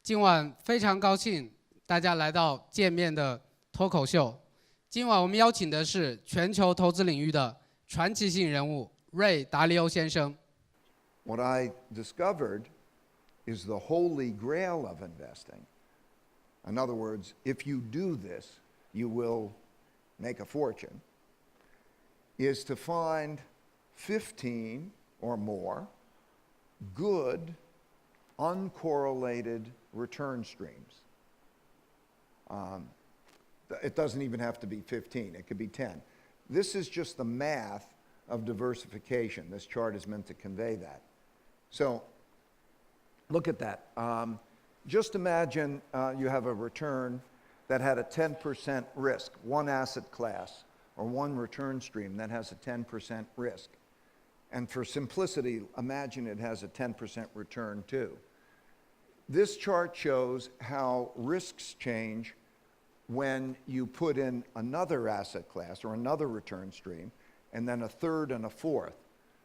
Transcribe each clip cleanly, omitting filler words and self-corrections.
今晚非常高兴大家来到见面的脱口秀。今晚我们邀请的是全球投资领域的传奇性人物 Ray Dalio 先生。What I discovered is the holy grail of investing. In other words, if you do this, you will make a fortune, is to find 15 or more good, uncorrelated return streams. It doesn't even have to be 15, it could be 10. This is just the math of diversification. This chart is meant to convey that. So, look at that. Just imagine you have a return that had a 10% risk, one asset class or one return stream that has a 10% risk. And for simplicity, imagine it has a 10% return too. This chart shows how risks change when you put in another asset class or another return stream, and then a third and a fourth.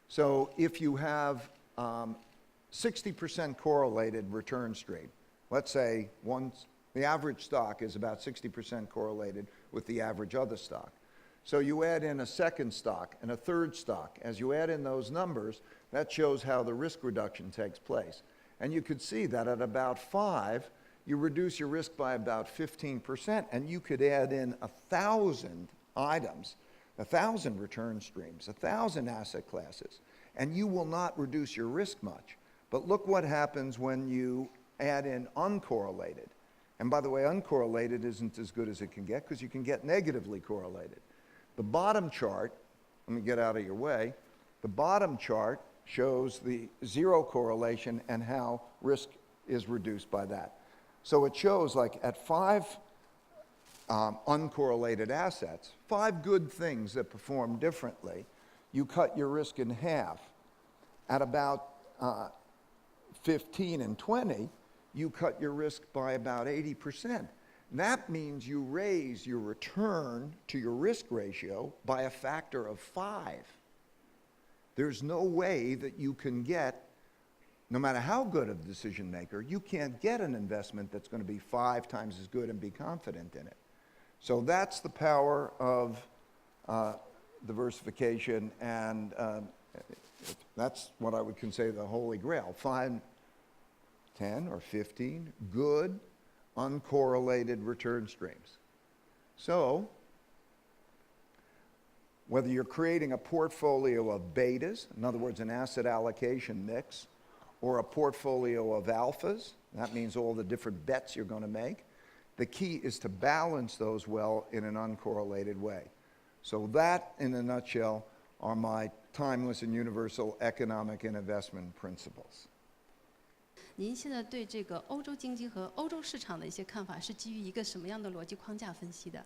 So if you have 60% correlated return stream, let's say the average stock is about 60% correlated with the average other stock. So you add in a second stock and a third stock. As you add in those numbers, that shows how the risk reduction takes place. And you could see that at about 5, you reduce your risk by about 15%, and you could add in 1,000 items, 1,000 return streams, 1,000 asset classes, and you will not reduce your risk much. But look what happens when you add in uncorrelated. And by the way, uncorrelated isn't as good as it can get because you can get negatively correlated. The bottom chart, let me get out of your way, the bottom chart shows the zero correlation and how risk is reduced by that. So it shows like at 5 uncorrelated assets, 5 good things that perform differently, you cut your risk in half. At about 15 and 20, you cut your risk by about 80%. That means you raise your return to your risk ratio by a factor of 5. There's no way that you can get, no matter how good of a decision maker, you can't get an investment that's going to be 5 times as good and be confident in it. So that's the power of diversification, and that's what I would consider the holy grail. Find 10 or 15 good, uncorrelated return streams. So, whether you're creating a portfolio of betas, in other words, an asset allocation mix, or a portfolio of alphas, that means all the different bets you're going to make, the key is to balance those well in an uncorrelated way. So that, in a nutshell, are my timeless and universal economic and investment principles. 您现在对这个欧洲经济和欧洲市场的一些看法是基于一个什么样的逻辑框架分析的？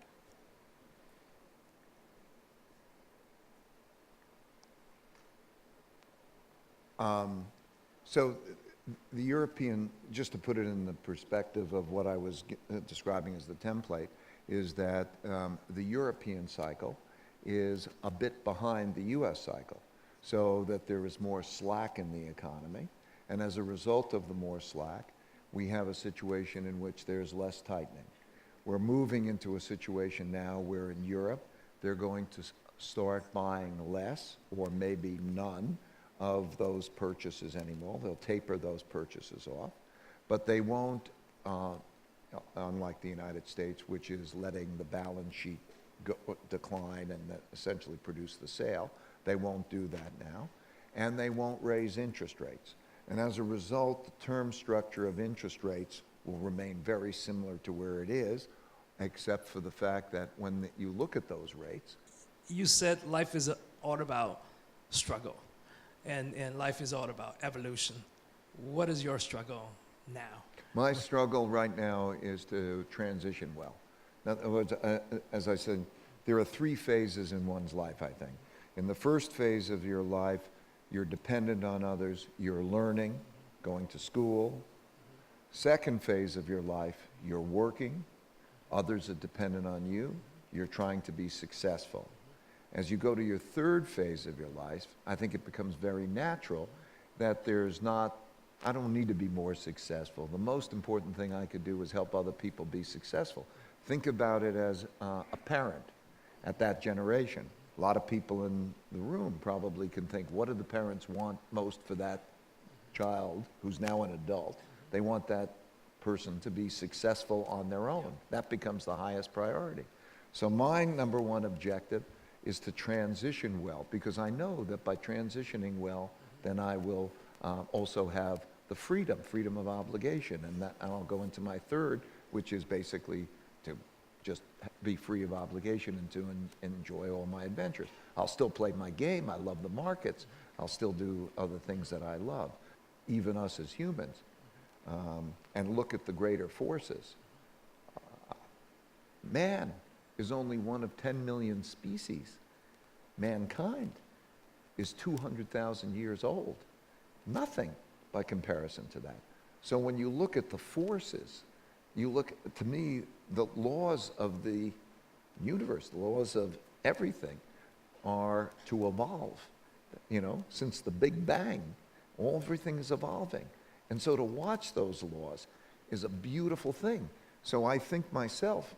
So the European, just to put it in the perspective of what I was describing as the template, is that the European cycle is a bit behind the US cycle, so that there is more slack in the economy. And as a result of the more slack, we have a situation in which there's less tightening. We're moving into a situation now where in Europe, they're going to start buying less or maybe none of those purchases anymore. They'll taper those purchases off, but they won't, unlike the United States, which is letting the balance sheet decline and essentially produce the sale. They won't do that now, and they won't raise interest rates. And as a result, the term structure of interest rates will remain very similar to where it is, except for the fact that when you look at those rates. You said life is all about struggle, and life is all about evolution. What is your struggle now? My struggle right now is to transition well. In other words, as I said, there are 3 phases in one's life, I think. In the first phase of your life, you're dependent on others, you're learning, going to school. Second phase of your life, you're working, others are dependent on you, you're trying to be successful. As you go to your third phase of your life, I think it becomes very natural that there's not I don't need to be more successful. The most important thing I could do is help other people be successful. Think about it as a parent at that generation. A lot of people in the room probably can think, what do the parents want most for that child who's now an adult? They want that person to be successful on their own. That becomes the highest priority. So my number one objective is to transition well, because I know that by transitioning well, then I will also have the freedom of obligation. And that, I'll go into my third, which is basically to just be free of obligation and to enjoy all my adventures. I'll still play my game. I love the markets. I'll still do other things that I love, even us as humans. And look at the greater forces. Man is only one of 10 million species. Mankind is 200,000 years old. Nothing by comparison to that. So when you look at the forces, you look, to me, the laws of the universe, the laws of everything are to evolve. You know, since the Big Bang, everything is evolving. And so to watch those laws is a beautiful thing. So I think myself,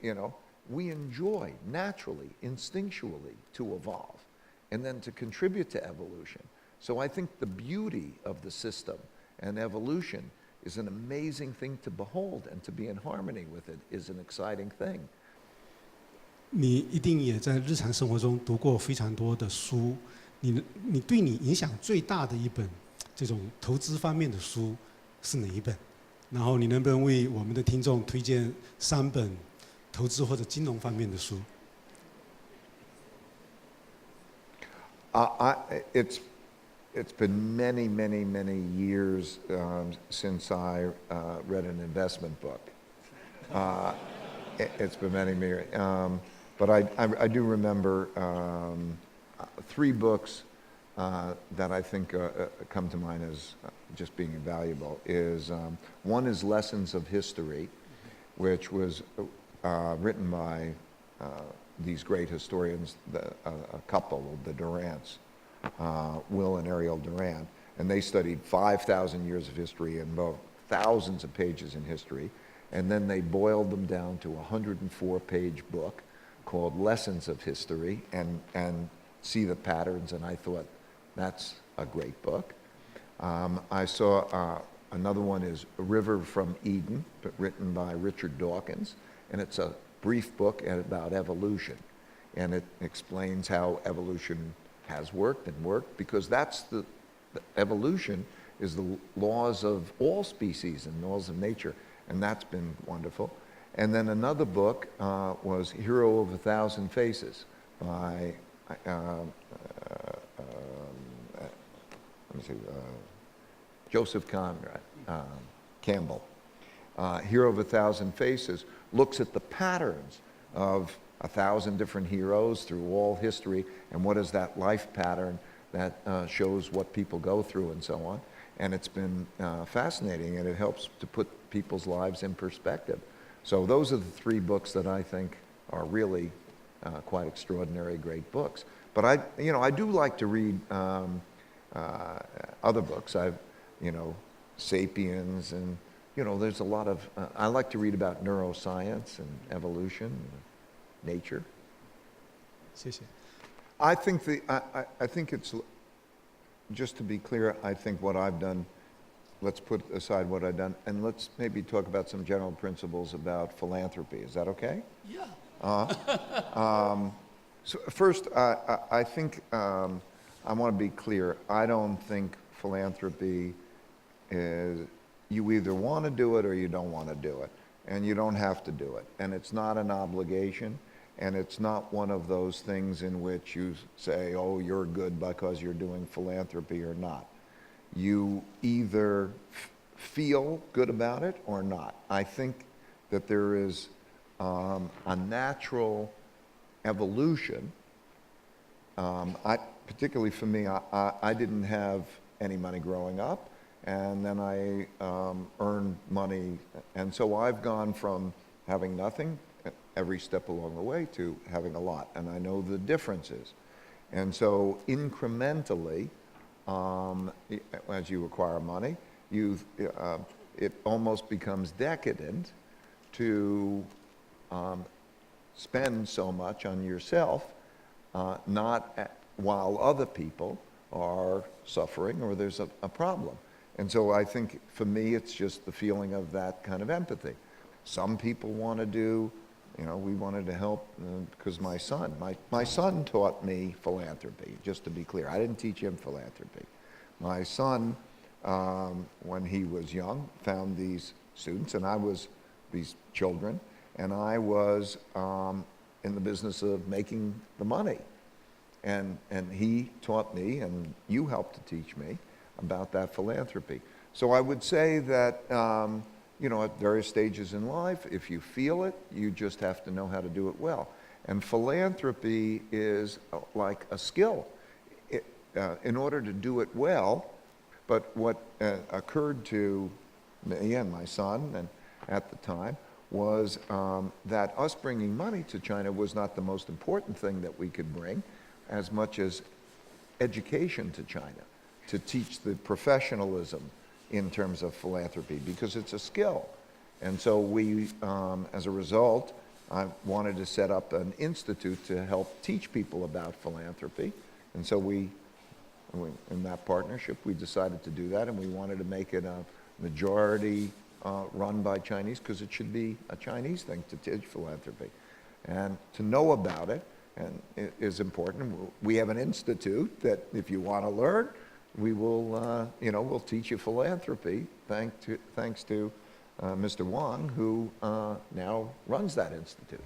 you know, we enjoy naturally, instinctually to evolve and then to contribute to evolution. So I think the beauty of the system and evolution is an amazing thing to behold, and to be in harmony with it is an exciting thing. 你一定也在日常生活中读过非常多的书，你对你影响最大的一本这种投资方面的书是哪一本？然后你能不能为我们的听众推荐3本投资或者金融方面的书？ It's been many, many, many years since I read an investment book. It's been many years. But I do remember 3 books that I think come to mind as just being valuable. One is Lessons of History, which was written by these great historians, a couple, the Durants, Will and Ariel Durant, and they studied 5,000 years of history and thousands of pages in history, and then they boiled them down to a 104-page book called Lessons of History, and see the patterns, and I thought, that's a great book. I saw another one is A River from Eden, written by Richard Dawkins, and it's a brief book about evolution, and it explains how evolution has worked and worked, because that's the evolution is the laws of all species and laws of nature, and that's been wonderful. And then another book was Hero of a Thousand Faces by Joseph Conrad Campbell. Hero of a Thousand Faces looks at the patterns of 1,000 different heroes through all history, and what is that life pattern that shows what people go through and so on. And it's been fascinating, and it helps to put people's lives in perspective. So those are the 3 books that I think are really quite extraordinary, great books. But I do like to read other books. Sapiens, and there's a lot of. I like to read about neuroscience and evolution, and nature. 谢谢。 I think it's, just to be clear, I think what I've done, let's put aside what I've done, and let's maybe talk about some general principles about philanthropy. Is that okay? Yeah. So first, I think I want to be clear. I don't think philanthropy is, you either want to do it or you don't want to do it. And you don't have to do it. And it's not an obligation. And it's not one of those things in which you say, oh, you're good because you're doing philanthropy or not. You either feel good about it or not. I think that there is a natural evolution. Particularly for me, I didn't have any money growing up, and then I earned money. And so I've gone from having nothing every step along the way to having a lot, and I know the differences. And so incrementally, as you acquire money, it almost becomes decadent to spend so much on yourself, while other people are suffering or there's a problem. And so I think for me, it's just the feeling of that kind of empathy. Some people want to do, we wanted to help because my son taught me philanthropy, just to be clear. I didn't teach him philanthropy. My son, when he was young, found these students, these children, and I was in the business of making the money. And he taught me, and you helped to teach me about that philanthropy. So I would say that, at various stages in life, if you feel it, you just have to know how to do it well. And philanthropy is like a skill. In order to do it well, but what occurred to me and my son and at the time was that us bringing money to China was not the most important thing that we could bring, as much as education to China, to teach the professionalism in terms of philanthropy, because it's a skill. And so we, as a result, I wanted to set up an institute to help teach people about philanthropy. And so in that partnership, we decided to do that, and we wanted to make it a majority run by Chinese, because it should be a Chinese thing to teach philanthropy. And to know about it is important. We have an institute that if you want to learn, we will, we'll teach you philanthropy, thanks to Mr. Wang, who now runs that institute.